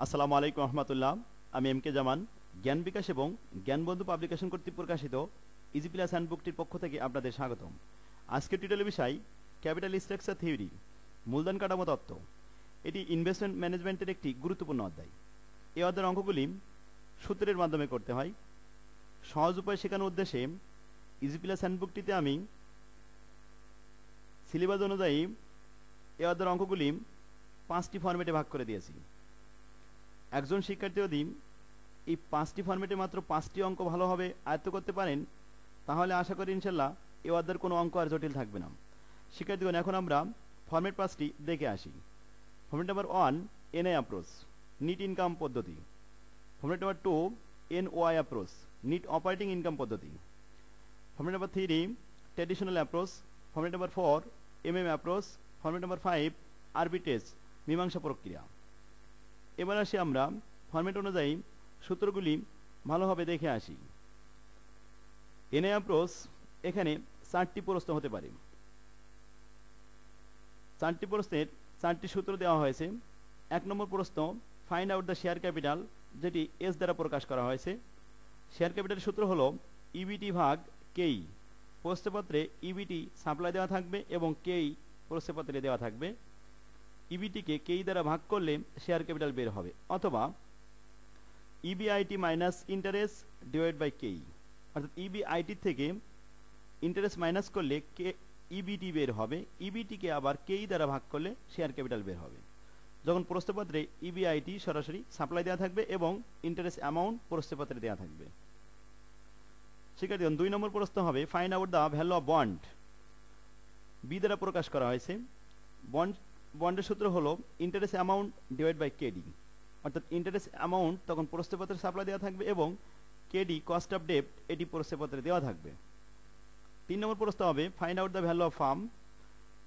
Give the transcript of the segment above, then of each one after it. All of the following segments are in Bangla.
আসসালামু আলাইকুম রহমতুল্লাহ। আমি এম কে জামান, জ্ঞান বিকাশ এবং জ্ঞানবন্ধু পাবলিকেশন কর্তৃক প্রকাশিত ইজি প্লাস হ্যান্ডবুকটির পক্ষ থেকে আপনাদের স্বাগতম। আজকের টিউটোরিয়াল বিষয় ক্যাপিটাল স্ট্রাকচার থিওরি, মূলধন কাঠামো তত্ত্ব। এটি ইনভেস্টমেন্ট ম্যানেজমেন্টের একটি গুরুত্বপূর্ণ অধ্যায়। এই অধ্যায়ের অঙ্কগুলি সূত্রের মাধ্যমে করতে হয়। সহজ উপায় শেখানোর উদ্দেশ্যে ইজি প্লাস হ্যান্ডবুকটিতে আমি সিলেবাস অনুযায়ী এই অধ্যায়ের অঙ্কগুলি 5টি ফরম্যাটে ভাগ করে দিয়েছি। একজন শিক্ষার্থী যদি এই 5টি ফরম্যাটে মাত্র 5টি অঙ্ক ভালোভাবে আয়ত্ত করতে পারেন, তাহলে আশা করি ইনশাল্লাহ এই অধ্যায়ের কোনো অঙ্ক আর জটিল থাকবে না। শিক্ষার্থীগণ, এখন আমরা ফরম্যাট 5টি দেখে আসি। Format number 1, NI approach, net income পদ্ধতি। Format number 2, NOI approach, net operating income পদ্ধতি। Format number 3, traditional approach. Format number 4, MM approach. Format number 5, arbitrage, মীমাংসা প্রক্রিয়া। এবার আসি আমরা ফরম্যাট অনুযায়ী সূত্রগুলি ভালোভাবে দেখে আসি। এনআই অ্যাপ্রোচ, এখানে 4টি প্রশ্ন হতে পারে। 4টি প্রশ্নের 4টি সূত্র দেওয়া হয়েছে। 1 নম্বর প্রশ্ন, find out the share capital, যেটি এস দ্বারা প্রকাশ করা হয়েছে। শেয়ার ক্যাপিটালের সূত্র হলো ইবিটি ভাগ কেই। প্রশ্নপত্রে ইবিটি সাপ্লাই দেওয়া থাকবে এবং কেই প্রশ্নপত্রে দেওয়া থাকবে। ইবিটিকে কেই দ্বারা ভাগ করলে শেয়ার ক্যাপিটাল বের হবে, অথবা EBIT minus interest divide by K E, অর্থাৎ ইবিআইটি থেকে ইন্টারেস্ট মাইনাস করলে কে ইবিটি বের হবে। ইবিটিকে আবার কেই দ্বারা ভাগ করলে শেয়ার ক্যাপিটাল বের হবে। যখন প্রশ্নপত্রে ইবিআইটি সরাসরি সাপ্লাই দেওয়া থাকবে এবং ইন্টারেস্ট অ্যামাউন্ট প্রশ্নপত্রে দেওয়া থাকবে। শিক্ষার্থীগণ, 2 নম্বর প্রশ্ন হবে find out the value of bond. B দ্বারা প্রকাশ করা হয়েছে। বন্ডের সূত্র হলো interest amount divide by K D, অর্থাৎ ইন্টারেস্ট অ্যামাউন্ট তখন প্রশ্নপত্রে সাপ্লাই দেওয়া থাকবে এবং কেডি কস্ট অফ ডেপ্ট এটি প্রশ্নপত্রে দেওয়া থাকবে। 3 নম্বর প্রশ্ন হবে find out the value of farm.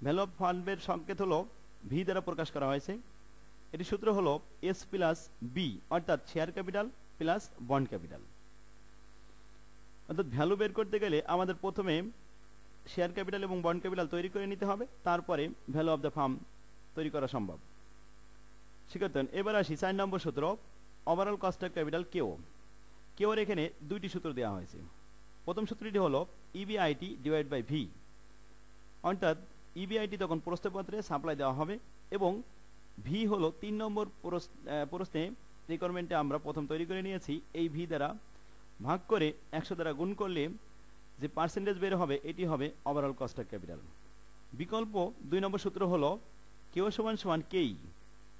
Value of ফার্মের সংকেত হলো ভি দ্বারা প্রকাশ করা হয়েছে। এটি সূত্র হলো এস প্লাস বি, অর্থাৎ share capital plus bond capital. অর্থাৎ ভ্যালু বের করতে গেলে আমাদের প্রথমে শেয়ার ক্যাপিটাল এবং বন্ড ক্যাপিটাল তৈরি করে নিতে হবে, তারপরে ভ্যালু অফ দ্য ফার্ম তৈরি করা সম্ভব। শিক্ষার্থী, এবার আসি 4 নম্বর সূত্র, ওভারঅল কস্ট অফ ক্যাপিটাল কেও। কেওর এখানে 2টি সূত্র দেওয়া হয়েছে। প্রথম সূত্রটি হলো ইবিআইটি ডিভাইড বাই ভি, অর্থাৎ ইবিআইটি তখন প্রশ্নপত্রে সাপ্লাই দেওয়া হবে এবং ভি হলো 3 নম্বর প্রশ্নে রিকোয়ারমেন্টে আমরা প্রথম তৈরি করে নিয়েছি। এই ভি দ্বারা ভাগ করে 100 দ্বারা গুণ করলে যে পার্সেন্টেজ বের হবে এটি হবে ওভারঅল কস্ট অফ ক্যাপিটাল। বিকল্প 2 নম্বর সূত্র হলো কেও সমান সমান কেই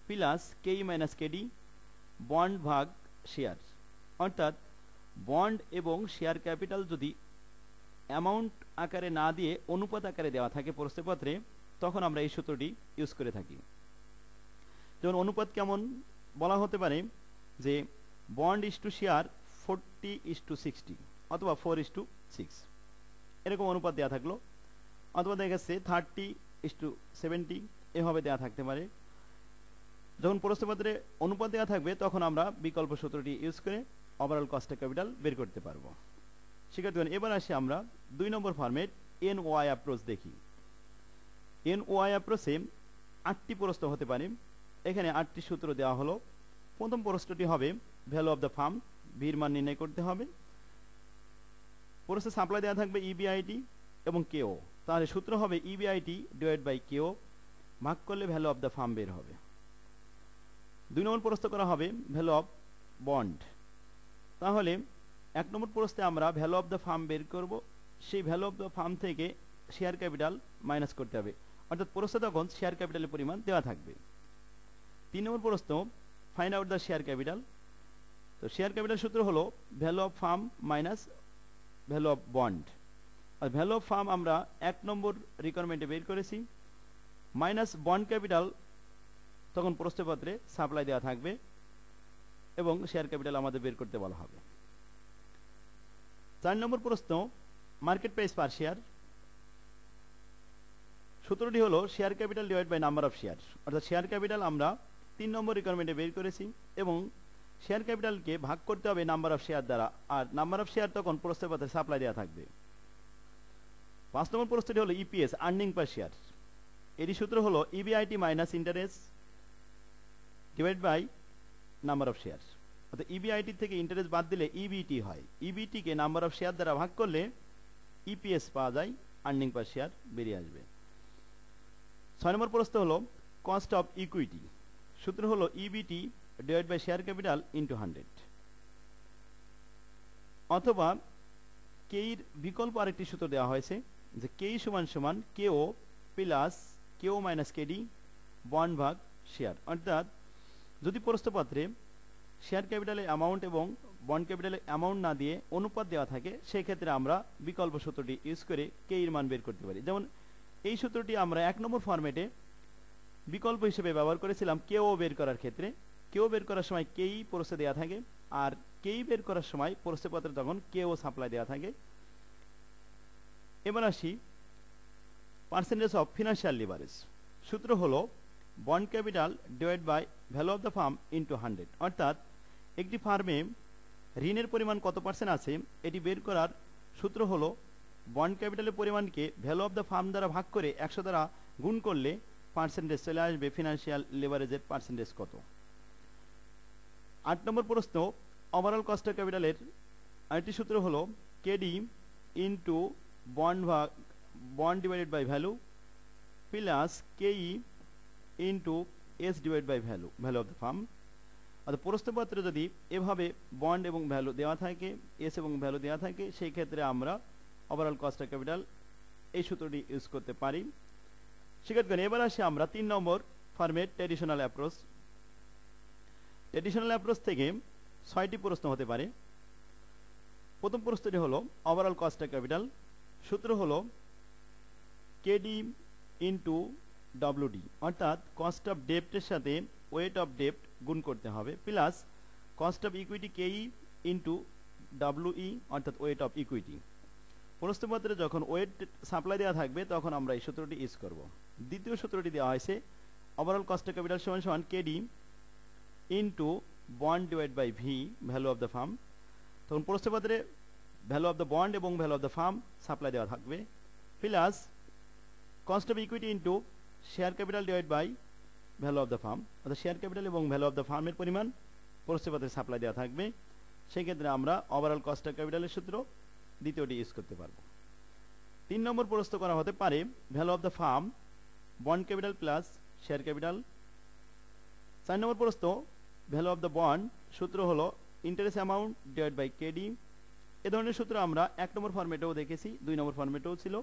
প্লাস কেই মাইনাস কেডি, বন্ড ভাগ শেয়ার, অর্থাৎ বন্ড এবং শেয়ার ক্যাপিটাল যদি অ্যামাউন্ট আকারে না দিয়ে অনুপাত আকারে দেওয়া থাকে প্রশ্নপত্রে, তখন আমরা এই সূত্রটি ইউজ করে থাকি। যেমন অনুপাত কেমন বলা হতে পারে যে বন্ড ইস টু শেয়ার 40:60 অথবা 4:6, এরকম অনুপাত দেওয়া থাকলো, অথবা দেখা যাচ্ছে 30:70 এভাবে দেওয়া থাকতে পারে। যখন প্রশ্নপত্রে অনুপাত দেওয়া থাকবে তখন আমরা বিকল্প সূত্রটি ইউজ করে ওভারঅল কস্ট অফ ক্যাপিটাল বের করতে পারবো। শিক্ষার্থীগণ, এবার আসি আমরা 2 নম্বর ফরম্যাট এনওআই অ্যাপ্রোচ দেখি। এনওআই অ্যাপ্রোচে 8টি প্রশ্ন হতে পারে। এখানে 8টি সূত্র দেওয়া হলো। প্রথম প্রশ্নটি হবে ভ্যালু অফ দ্য ফার্ম, ভির মান নির্ণয় করতে হবে। প্রশ্নে সাপ্লাই দেওয়া থাকবে ইবিআইটি এবং কেও, তাহলে সূত্র হবে ইবিআইটি ডিভাইড বাই কেও, ভাগ করলে ভ্যালু অফ দ্য ফার্ম বের হবে। 2 নম্বর প্রশ্ন করা হবে ভ্যালু অফ বন্ড। তাহলে 1 নম্বর প্রশ্নে আমরা ভ্যালু অফ দ্য ফার্ম বের করব, সেই ভ্যালু অফ দ্য ফার্ম থেকে শেয়ার ক্যাপিটাল মাইনাস করতে হবে, অর্থাৎ প্রশ্নে তখন শেয়ার ক্যাপিটালের পরিমাণ দেওয়া থাকবে। 3 নম্বর প্রশ্ন find out the share capital. তো শেয়ার ক্যাপিটাল সূত্র হলো value of firm minus value of bond. আর ভ্যালু অফ ফার্ম আমরা 1 নম্বর রিকোয়ারমেন্টে বের করেছি, মাইনাস বন্ড ক্যাপিটাল তখন প্রশ্নপত্রে সাপ্লাই দেওয়া থাকবে এবং শেয়ার ক্যাপিটাল আমাদের বের করতে বলা হবে। 4 নম্বর প্রশ্ন মার্কেট প্রাইস পার শেয়ার। সূত্রটি হলো share capital divide by number of share, অর্থাৎ শেয়ার ক্যাপিটাল আমরা 3 নম্বর রিকোয়ারমেন্টে বের করেছি এবং শেয়ার ক্যাপিটালকে ভাগ করতে হবে নাম্বার অফ শেয়ার দ্বারা, আর নাম্বার অফ শেয়ার তখন প্রশ্নপত্রে সাপ্লাই দেওয়া থাকবে। 5 নম্বর প্রশ্নটি হলো ইপিএস, আর্নিং পার শেয়ার। এর সূত্র হলো EBIT minus interest divide by number of share, অর্থাৎ ইবিআইটি থেকে ইন্টারেস্ট বাদ দিলে ইবিটি হয়, ইবিটিকে নাম্বার অফ শেয়ার দ্বারা ভাগ করলে ইপিএস পাওয়া যায়, আর্নিং পার শেয়ার বেরিয়ে আসবে। 6 নম্বর প্রশ্ন হলো কস্ট অফ ইকুইটি, সূত্র হলো EBT divide by share capital into 100, অথবা কেইর বিকল্প আরেকটি সূত্র দেওয়া হয়েছে যে কেই সমান সমান কেও প্লাস কেও মাইনাস কেডি বন্ড ভাগ শেয়ার, অর্থাৎ যদি প্রশ্নপত্রে শেয়ার ক্যাপিটালের অ্যামাউন্ট এবং বন্ড ক্যাপিটালের অ্যামাউন্ট না দিয়ে অনুপাত দেওয়া থাকে, সেই ক্ষেত্রে আমরা বিকল্প সূত্রটি ইউজ করে কেইর মান বের করতে পারি। যেমন এই সূত্রটি আমরা 1 নম্বর ফরম্যাটে বিকল্প হিসেবে ব্যবহার করেছিলাম কেও বের করার ক্ষেত্রে। কেও বের করার সময় কেই প্রশ্নে দেওয়া থাকে, আর কেই বের করার সময় প্রশ্নপত্রে তখন কেও সাপ্লাই দেওয়া থাকে। এবার আসি পার্সেন্টেজ অফ ফিনান্সিয়াল লিভারেজ, সূত্র হলো bond capital divide by value of the firm into 100, অর্থাৎ একটি ফার্মে ঋণের পরিমাণ কত পার্সেন্ট আছে এটি বের করার সূত্র হলো বন্ড ক্যাপিটালের পরিমাণকে ভ্যালু অফ দ্য ফার্ম দ্বারা ভাগ করে 100 দ্বারা গুণ করলে পার্সেন্টেজ চলে আসবে ফিনান্সিয়াল লিভারেজের পার্সেন্টেজ কত। 8 নম্বর প্রশ্ন ওভারঅল কস্ট অফ ক্যাপিটালের আরেকটি সূত্র হলো KD into bond divided by value plus KE into S divide by value of the firm, অর্থাৎ প্রশ্নপত্রে যদি এভাবে বন্ড এবং ভ্যালু দেওয়া থাকে, এস এবং ভ্যালু দেওয়া থাকে, সেই ক্ষেত্রে আমরা ওভারঅল কস্ট অফ ক্যাপিটাল এই সূত্রটি ইউজ করতে পারি। শিক্ষার্থীগণ, এবার আসি আমরা 3 number format traditional approach. Traditional approach থেকে 6টি প্রশ্ন হতে পারে। প্রথম প্রশ্নটি হলো ওভারঅল কস্ট অফ ক্যাপিটাল, সূত্র হলো কেডি ইন্টু ডব্লিউডি, অর্থাৎ কস্ট অফ ডেপ্টের সাথে ওয়েট অফ ডেপ্ট গুণ করতে হবে, প্লাস কস্ট অফ ইকুইটি কেই ইন্টু ডব্লিউই, অর্থাৎ ওয়েট অফ ইকুইটি। প্রশ্নপত্রে যখন ওয়েট সাপ্লাই দেওয়া থাকবে তখন আমরা এই সূত্রটি ইউজ করব। দ্বিতীয় সূত্রটি দেওয়া হয়েছে ওভারঅল কস্ট অফ ক্যাপিটাল সমান সমান K D into bond divide by V value of the firm, তখন প্রশ্নপত্রে ভ্যালু অফ দ্য বন্ড এবং value of the firm supply দেওয়া থাকবে, plus cost of equity into share capital divide by value of the firm, অর্থাৎ শেয়ার ক্যাপিটাল এবং ভ্যালু অফ দ্য ফার্মের পরিমাণ প্রশ্নপত্রে সাপ্লাই দেওয়া থাকবে। সেই ক্ষেত্রে আমরা ওভারঅল কস্ট অফ ক্যাপিটালের সূত্র দ্বিতীয়টি ইউজ করতে পারবো। 3 নম্বর প্রশ্ন করা হতে পারে value of the firm bond capital plus share capital. 4 number প্রশ্ন ভ্যালু অফ দ্য বন্ড, সূত্র হলো interest amount divide by KD. এ ধরনের সূত্র আমরা 1 নম্বর ফরম্যাটেও দেখেছি, 2 নম্বর ফরম্যাটেও ছিল,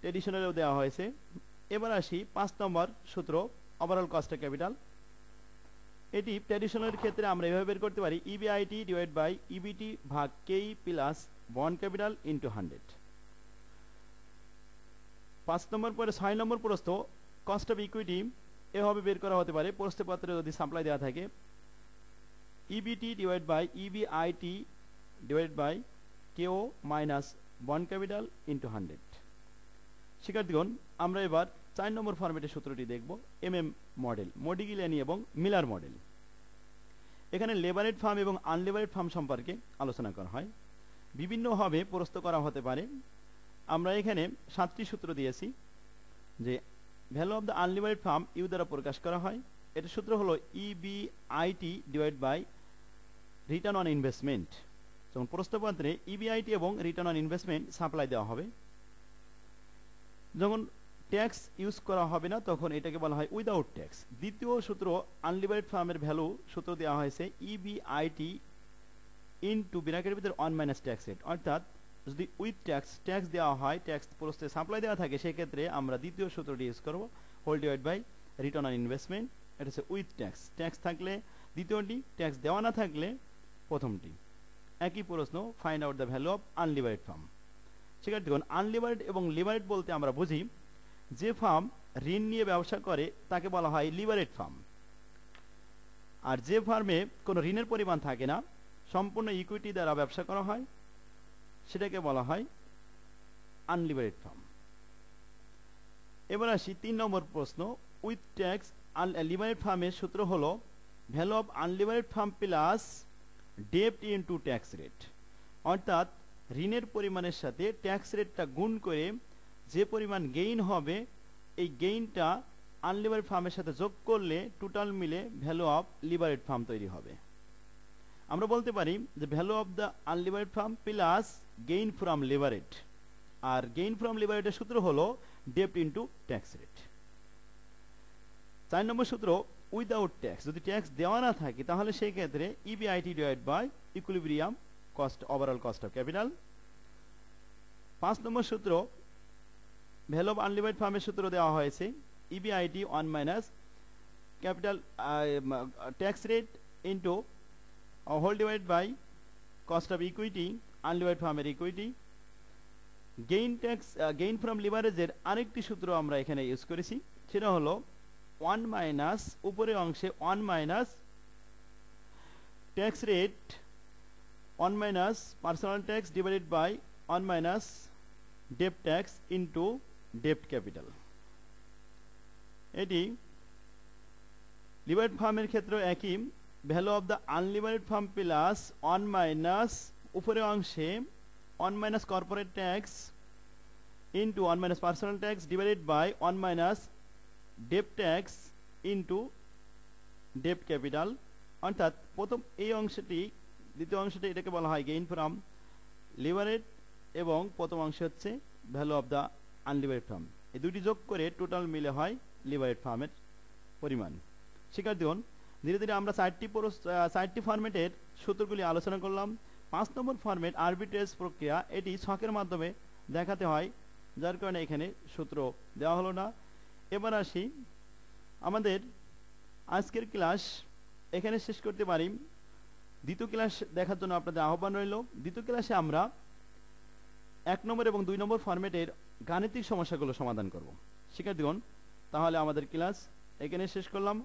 ট্র্যাডিশনালেও দেওয়া হয়েছে। এবার আসি 5 নম্বর সূত্র ওভারঅল কস্ট অফ ক্যাপিটাল। এটি ট্র্যাডিশনালের ক্ষেত্রে আমরা এভাবে বের করতে পারি ইবিআইটি ডিভাইড বাই ইবিটি ভাগ কেই প্লাস বন্ড ক্যাপিটাল ইন্টু 100। 5 নম্বর পরে 6 নম্বর প্রশ্ন কস্ট অফ ইকুইটি এভাবে বের করা হতে পারে, প্রশ্নপত্রে যদি সাপ্লাই দেওয়া থাকে EBT divide by EBIT divide by K O minus bond capital into 100। শিক্ষার্থীগণ, আমরা এবার 4 নম্বর ফরম্যাটের সূত্রটি দেখব, মডেল, মডিগিলিয়ানি এবং মিলার মডেল। এখানে লেবারেড ফার্ম এবং আনলেবারেড ফার্ম সম্পর্কে আলোচনা করা হয়, বিভিন্নভাবে প্রশ্ন করা হতে পারে। আমরা এখানে 7টি সূত্র দিয়েছি, যে value of the unlevered firm U দ্বারা প্রকাশ করা হয়, এটার সূত্র হলো EBIT divide by return on investment. যেমন প্রশ্নপত্রে ইবিআইটি এবং রিটার্ন অন ইনভেস্টমেন্ট সাপ্লাই দেওয়া হবে, যখন ট্যাক্স ইউজ করা হবে না তখন এটাকে বলা হয় উইদাউট ট্যাক্স। দ্বিতীয় সূত্র আনলিবারেড ফার্মের ভ্যালু সূত্র দেওয়া হয়েছে ইবিআইটি ইনটু ব্র্যাকেটের ভিতরে 1 মাইনাস ট্যাক্স রেট, অর্থাৎ যদি উইথ ট্যাক্স দেওয়া হয়, ট্যাক্স প্রস্তে সাপ্লাই দেওয়া থাকে, সেক্ষেত্রে আমরা দ্বিতীয় সূত্রটি ইউজ করব whole divide by return on investment. এটা হচ্ছে উইথ ট্যাক্স থাকলে দ্বিতীয়টি, ট্যাক্স দেওয়া না থাকলে প্রথমটি। একই প্রশ্ন, find out the value of unlevered firm. শিক্ষার্থীগণ, আনলিবারেড এবং লিবারেড বলতে আমরা বুঝি যে ফার্ম ঋণ নিয়ে ব্যবসা করে তাকে বলা হয় লিবারেড ফার্ম, আর যে ফার্মে কোনো ঋণের পরিমাণ থাকে না, সম্পূর্ণ ইকুইটি দ্বারা ব্যবসা করা হয়, সেটাকে বলা হয় আনলিবারেড ফার্ম। এবার আসি 3 নম্বর প্রশ্ন, উইথ ট্যাক্স লিবারেড ফার্মের সূত্র হলো value of unlevered firm plus ডেপ্ট ইনটু ট্যাক্স রেট, অর্থাৎ ঋণের পরিমাণের সাথে ট্যাক্স রেটটা গুণ করে যে পরিমাণ গেইন হবে, এই গেইনটা আনলিবারেট ফার্মের সাথে যোগ করলে টোটাল মিলে ভ্যালু অফ লিবারেট ফার্ম তৈরি হবে। আমরা বলতে পারি যে value of the unlevered firm plus gain from levered, আর গেইন ফ্রম লিবারেটের সূত্র হলো ডেপ্ট ইনটু ট্যাক্স রেট। 4 নম্বর সূত্র উইদাউট ট্যাক্স, যদি ট্যাক্স দেওয়া না থাকে তাহলে সেই ক্ষেত্রে EBIT divide by equilibrium cost, overall cost of capital. 5 number সূত্র ভ্যালু অফ আনলিবারেট ফার্মের সূত্র দেওয়া হয়েছে EBIT 1 minus capital tax rate into whole divide by cost of equity, unlevered ফার্মের ইকুইটি। গেইন ফ্রম লিভারেজের আরেকটি সূত্র আমরা এখানে ইউজ করেছি, সেটা হলো 1 মাইনাস উপরের অংশে 1 minus tax rate 1 minus personal tax divided by 1 minus ডেপ্ট tax into ডেপ্ট capital. এটি লিবারেট ফার্মের ক্ষেত্রে একই, value of the unlevered firm plus 1 minus উপরের অংশে 1 minus corporate tax into 1 minus personal tax divided by 1 minus ডেপ্ট tax into ডেপ্ট capital. অর্থাৎ প্রথম এই অংশটি, দ্বিতীয় অংশটি এটাকে বলা হয় গেইন ফ্রম লিবারেট, এবং প্রথম অংশ হচ্ছে value of the unlevered farm. এই দুটি যোগ করে টোটাল মিলে হয় লিবারেট ফার্মের পরিমাণ। শিক্ষার্থীগণ, ধীরে ধীরে আমরা 4টি ফরম্যাটের সূত্রগুলি আলোচনা করলাম। 5 নম্বর ফরম্যাট আরবিট্রেজ প্রক্রিয়া, এটি ছকের মাধ্যমে দেখাতে হয়, যার কারণে এখানে সূত্র দেওয়া হলো না। এবার আসি, আমাদের আজকের ক্লাস এখানে শেষ করতে পারি। দ্বিতীয় ক্লাস দেখার জন্য আপনাদের আহ্বান রইল। দ্বিতীয় ক্লাসে আমরা 1 নম্বর এবং 2 নম্বর ফরম্যাটের গাণিতিক সমস্যাগুলো সমাধান করব। শিক্ষার্থীগণ, তাহলে আমাদের ক্লাস এখানে শেষ করলাম।